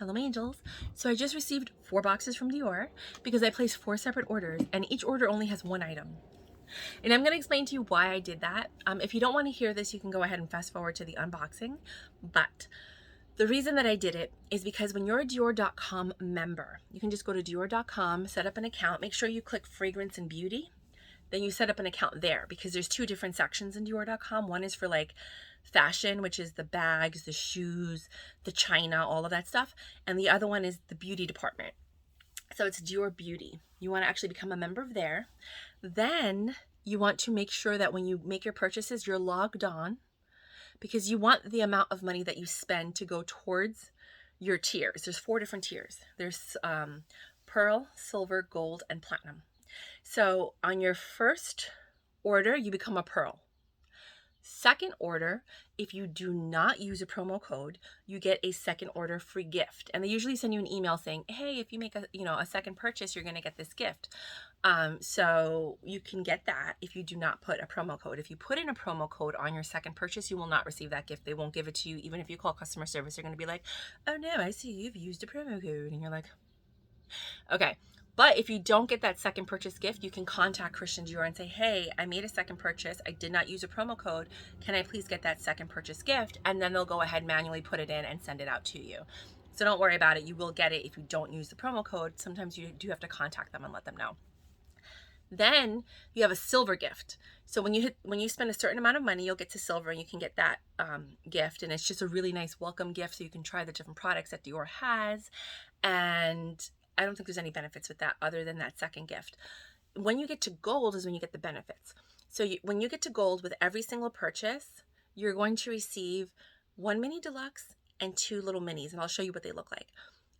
Hello, my angels. So I just received 4 boxes from Dior because I placed 4 separate orders and each order only has 1 item. And I'm going to explain to you why I did that. If you don't want to hear this, you can go ahead and fast forward to the unboxing. But the reason that I did it is because when you're a Dior.com member, you can just go to Dior.com, set up an account, make sure you click fragrance and beauty. Then you set up an account there because there's 2 different sections in Dior.com. One is for like fashion, which is the bags, the shoes, the china, all of that stuff. And the other one is the beauty department. So it's Dior Beauty. You want to actually become a member of there. Then you want to make sure that when you make your purchases, you're logged on because you want the amount of money that you spend to go towards your tiers. There's 4 different tiers. There's pearl, silver, gold, and platinum. So on your first order, you become a pearl. Second order, if you do not use a promo code, you get a second order free gift. And they usually send you an email saying, hey, if you make a second purchase, you're going to get this gift. So you can get that if you do not put a promo code. If you put in a promo code on your second purchase, you will not receive that gift. They won't give it to you. Even if you call customer service, they're going to be like, oh no, I see you've used a promo code. And you're like, okay. But if you don't get that second purchase gift, you can contact Christian Dior and say, hey, I made a second purchase. I did not use a promo code. Can I please get that second purchase gift? And then they'll go ahead, manually put it in and send it out to you. So don't worry about it. You will get it if you don't use the promo code. Sometimes you do have to contact them and let them know. Then you have a silver gift. So when you spend a certain amount of money, you'll get to silver and you can get that gift. And it's just a really nice welcome gift. So you can try the different products that Dior has. And I don't think there's any benefits with that other than that second gift. When you get to gold is when you get the benefits. So when you get to gold with every single purchase, you're going to receive 1 mini deluxe and 2 little minis. And I'll show you what they look like.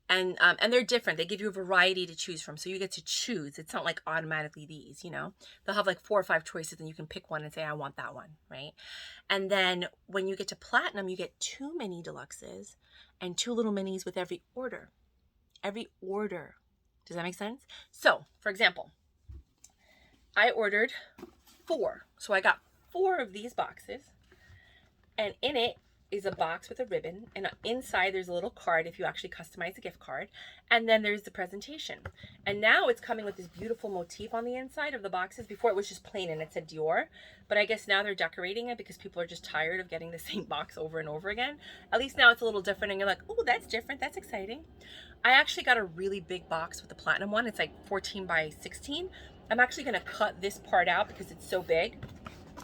And they're different. They give you a variety to choose from. So you get to choose. It's not like automatically these, They'll have like 4 or 5 choices and you can pick one and say, I want that one, right? And then when you get to platinum, you get 2 mini deluxes and 2 little minis with every order. Every order. Does that make sense? So, for example, I ordered 4. So I got 4 of these boxes. And in it is a box with a ribbon. And inside there's a little card if you actually customize a gift card. And then there's the presentation. And now it's coming with this beautiful motif on the inside of the boxes. Before it was just plain and it said Dior. But I guess now they're decorating it because people are just tired of getting the same box over and over again. At least now it's a little different and you're like, oh, that's different. That's exciting. I actually got a really big box with the platinum one. It's like 14 by 16. I'm actually going to cut this part out because it's so big.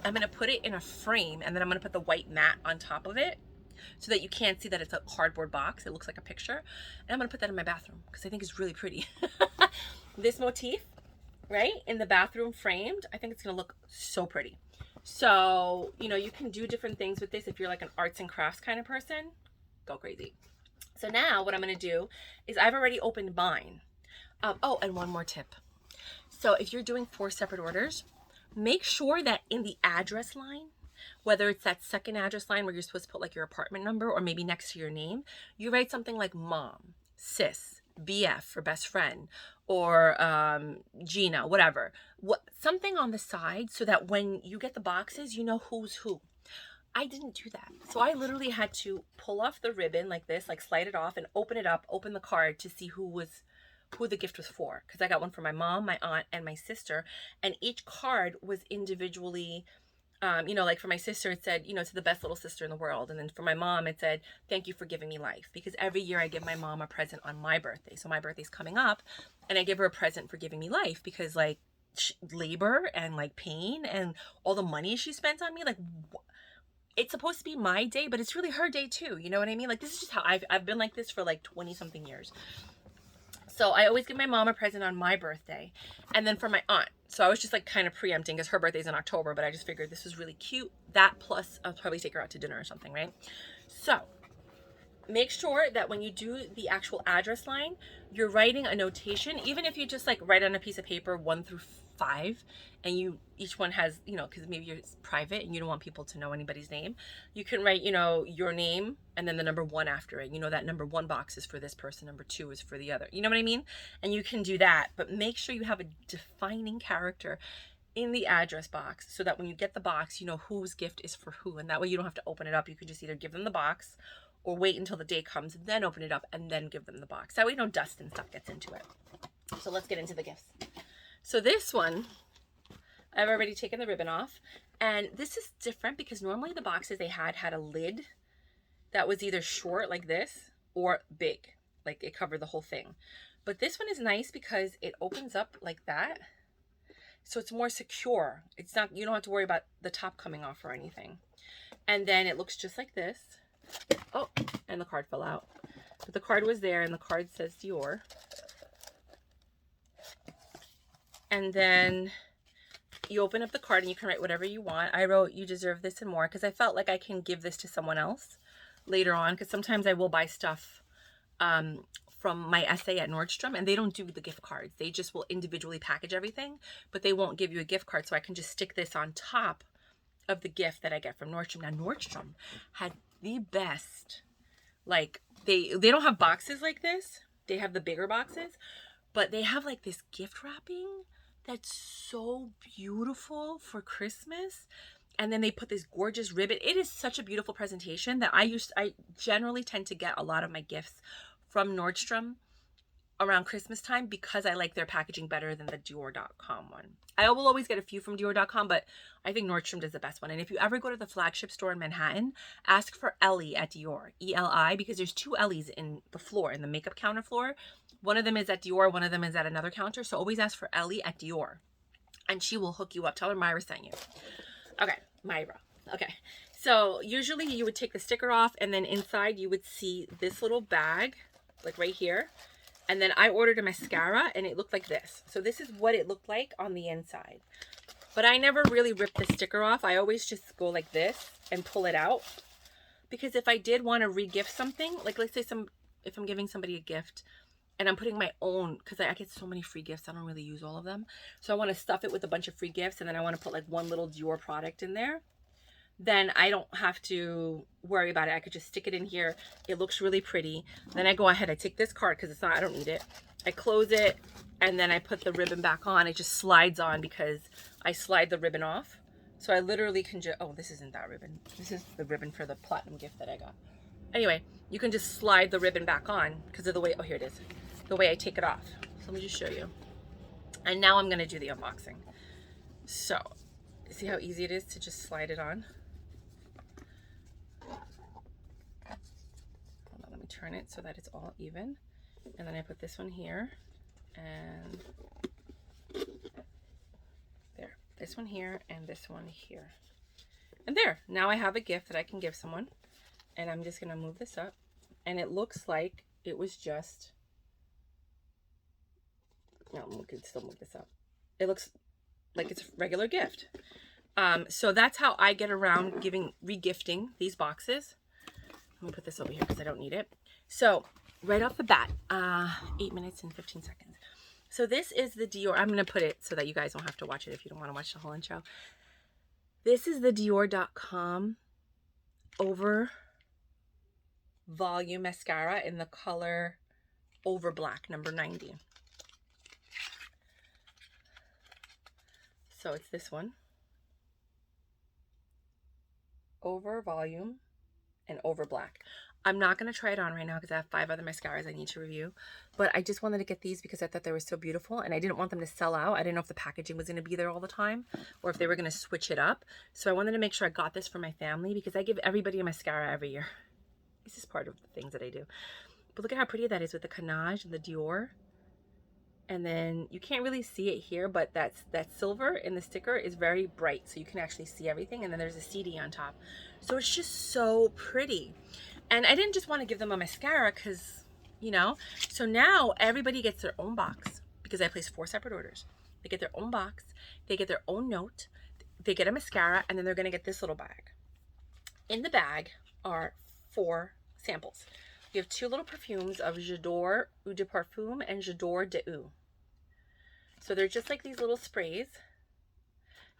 I'm going to put it in a frame and then I'm going to put the white mat on top of it so that you can't see that it's a cardboard box. It looks like a picture. And I'm going to put that in my bathroom because I think it's really pretty. This motif, right, in the bathroom framed, I think it's going to look so pretty. So, you can do different things with this. If you're like an arts and crafts kind of person, go crazy. So now what I'm going to do is I've already opened mine. Oh, and one more tip. So if you're doing 4 separate orders, make sure that in the address line, whether it's that second address line where you're supposed to put like your apartment number or maybe next to your name, you write something like mom, sis, BF or best friend, or Gina, whatever. Something on the side so that when you get the boxes, you know who's who. I didn't do that. So I literally had to pull off the ribbon like this, like slide it off and open it up, open the card to see who the gift was for. Because I got one for my mom, my aunt, and my sister. And each card was individually, like for my sister, it said, to the best little sister in the world. And then for my mom, it said, thank you for giving me life. Because every year I give my mom a present on my birthday. So my birthday's coming up and I give her a present for giving me life because like labor and like pain and all the money she spent on me, like it's supposed to be my day, but it's really her day too. You know what I mean? Like this is just how I've been like this for like 20 something years. So I always give my mom a present on my birthday and then for my aunt. So I was just like kind of preempting because her birthday's in October, but I just figured this was really cute. That plus I'll probably take her out to dinner or something, right? So make sure that when you do the actual address line, you're writing a notation, even if you just like write on a piece of paper 1 through 5 and each one has, because maybe you're private and you don't want people to know anybody's name, you can write, your name and then the number 1 after it. That number 1 box is for this person, number 2 is for the other. You know what I mean? And you can do that, but make sure you have a defining character in the address box so that when you get the box, you know whose gift is for who. And that way you don't have to open it up. You can just either give them the box or wait until the day comes and then open it up and then give them the box. That way no dust and stuff gets into it. So let's get into the gifts. So this one, I've already taken the ribbon off, and this is different because normally the boxes they had a lid that was either short like this or big, like it covered the whole thing. But this one is nice because it opens up like that. So it's more secure. It's not, you don't have to worry about the top coming off or anything. And then it looks just like this. Oh, and the card fell out. But the card was there, and the card says Dior. And then you open up the card and you can write whatever you want. I wrote, "You deserve this and more," because I felt like I can give this to someone else later on, because sometimes I will buy stuff from my essay at Nordstrom, and they don't do the gift cards. They just will individually package everything, but they won't give you a gift card. So I can just stick this on top of the gift that I get from Nordstrom. Now Nordstrom had the best, like they don't have boxes like this. They have the bigger boxes, but they have like this gift wrapping that's so beautiful for Christmas. And then they put this gorgeous ribbon. It is such a beautiful presentation that I generally tend to get a lot of my gifts from Nordstrom around Christmas time because I like their packaging better than the Dior.com one. I will always get a few from Dior.com, but I think Nordstrom does the best one. And if you ever go to the flagship store in Manhattan, ask for Ellie at Dior, E-L-I, because there's two Ellies in the floor, in the makeup counter floor. One of them is at Dior, one of them is at another counter. So always ask for Ellie at Dior, and she will hook you up. Tell her Mayra sent you. Okay, Mayra. Okay, so usually you would take the sticker off, and then inside you would see this little bag, like right here. And then I ordered a mascara, and it looked like this. So this is what it looked like on the inside. But I never really ripped the sticker off. I always just go like this and pull it out. Because if I did want to re-gift something, like let's say if I'm giving somebody a gift and I'm putting my own, because I get so many free gifts, I don't really use all of them. So I want to stuff it with a bunch of free gifts, and then I want to put like one little Dior product in there. Then I don't have to worry about it. I could just stick it in here. It looks really pretty. Then I go ahead, I take this card because I don't need it. I close it, and then I put the ribbon back on. It just slides on because I slide the ribbon off. So I literally can just, oh, this isn't that ribbon. This is the ribbon for the platinum gift that I got. Anyway, you can just slide the ribbon back on because of the way, oh, here it is. The way I take it off. So let me just show you. And now I'm going to do the unboxing. So, see how easy it is to just slide it on? Turn it so that it's all even, and then I put this one here, and there, this one here, and this one here, and there. Now I have a gift that I can give someone, and I'm just gonna move this up, and it looks like it was just, no, we can still move this up. It looks like it's a regular gift. So that's how I get around re-gifting these boxes. I'm gonna put this over here because I don't need it. So right off the bat, 8 minutes and 15 seconds. So this is the Dior. I'm gonna put it so that you guys don't have to watch it if you don't want to watch the whole intro. This is the Dior.com Over Volume Mascara in the color Over Black, number 90. So it's this one. Over Volume and Over Black. I'm not going to try it on right now because I have 5 other mascaras I need to review, but I just wanted to get these because I thought they were so beautiful, and I didn't want them to sell out. I didn't know if the packaging was going to be there all the time or if they were going to switch it up. So I wanted to make sure I got this for my family because I give everybody a mascara every year. This is part of the things that I do. But look at how pretty that is with the Canage and the Dior. And then you can't really see it here, but that silver in the sticker is very bright, so you can actually see everything. And then there's a CD on top. So it's just so pretty. And I didn't just want to give them a mascara because, you know. So now everybody gets their own box because I placed 4 separate orders. They get their own box. They get their own note. They get a mascara, and then they're going to get this little bag. In the bag are 4 samples. You have 2 little perfumes of J'adore Eau de Parfum and J'adore de Eau. So they're just like these little sprays.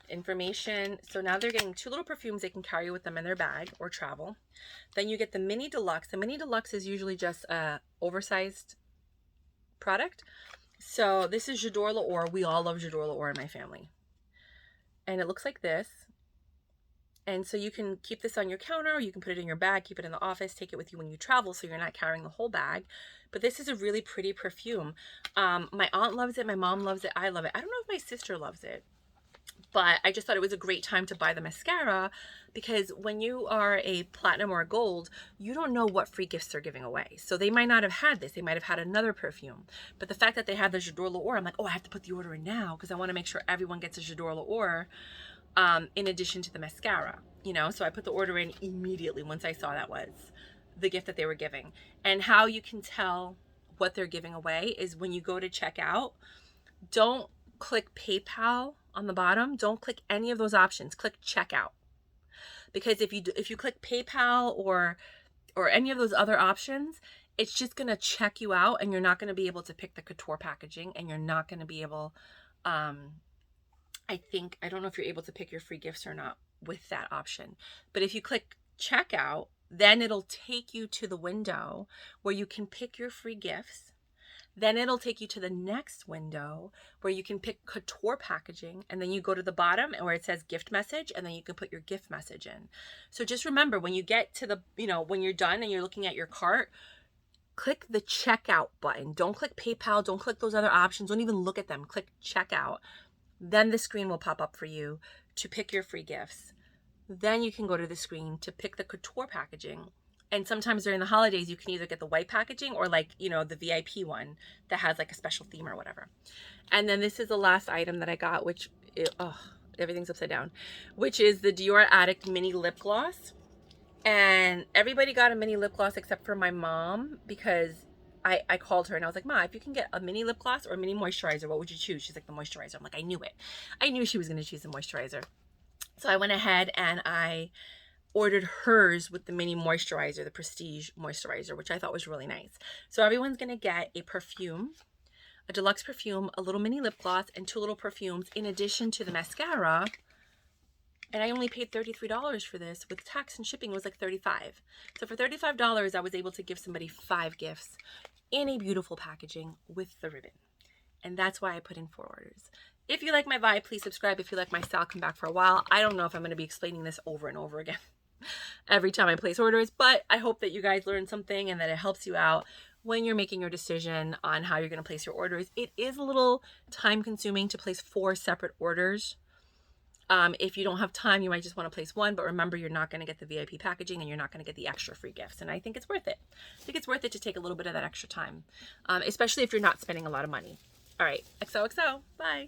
Information. So now they're getting 2 little perfumes they can carry with them in their bag or travel. Then you get the Mini Deluxe. The Mini Deluxe is usually just a oversized product. So this is J'adore l'Or. We all love J'adore l'Or in my family. And it looks like this. And so you can keep this on your counter, or you can put it in your bag, keep it in the office, take it with you when you travel so you're not carrying the whole bag. But this is a really pretty perfume. My aunt loves it, my mom loves it, I love it. I don't know if my sister loves it, but I just thought it was a great time to buy the mascara, because when you are a platinum or a gold, you don't know what free gifts they're giving away. So they might not have had this, they might have had another perfume. But the fact that they have the J'adore L'Or, I'm like, oh, I have to put the order in now because I want to make sure everyone gets a J'adore L'Or. In addition to the mascara, you know, so I put the order in immediately once I saw that was the gift that they were giving. And how you can tell what they're giving away is when you go to check out, don't click PayPal on the bottom. Don't click any of those options. Click checkout. Because if you click PayPal or any of those other options, it's just going to check you out, and you're not going to be able to pick the couture packaging, and you're not going to be able, I don't know if you're able to pick your free gifts or not with that option. But if you click checkout, then it'll take you to the window where you can pick your free gifts. Then it'll take you to the next window where you can pick couture packaging. And then you go to the bottom where it says gift message, and then you can put your gift message in. So just remember, when you get to the, when you're done and you're looking at your cart, click the checkout button. Don't click PayPal. Don't click those other options. Don't even look at them. Click checkout. Then the screen will pop up for you to pick your free gifts. Then you can go to the screen to pick the couture packaging. And sometimes during the holidays, you can either get the white packaging or the VIP one that has like a special theme or whatever. And then this is the last item that I got, which, everything's upside down, which is the Dior Addict Mini Lip Gloss. And everybody got a mini lip gloss except for my mom, because I called her and I was like, Ma, if you can get a mini lip gloss or a mini moisturizer, what would you choose? She's like, the moisturizer. I'm like, I knew it. I knew she was going to choose the moisturizer. So I went ahead and I ordered hers with the mini moisturizer, the Prestige moisturizer, which I thought was really nice. So everyone's going to get a perfume, a deluxe perfume, a little mini lip gloss, and 2 little perfumes in addition to the mascara. And I only paid $33 for this. With tax and shipping, it was like $35. So for $35, I was able to give somebody 5 gifts in a beautiful packaging with the ribbon. And that's why I put in 4 orders. If you like my vibe, please subscribe. If you like my style, come back for a while. I don't know if I'm going to be explaining this over and over again every time I place orders, but I hope that you guys learned something and that it helps you out when you're making your decision on how you're going to place your orders. It is a little time consuming to place 4 separate orders. If you don't have time, you might just want to place 1, but remember, you're not going to get the VIP packaging and you're not going to get the extra free gifts. And I think it's worth it. I think it's worth it to take a little bit of that extra time, especially if you're not spending a lot of money. All right, XOXO, bye.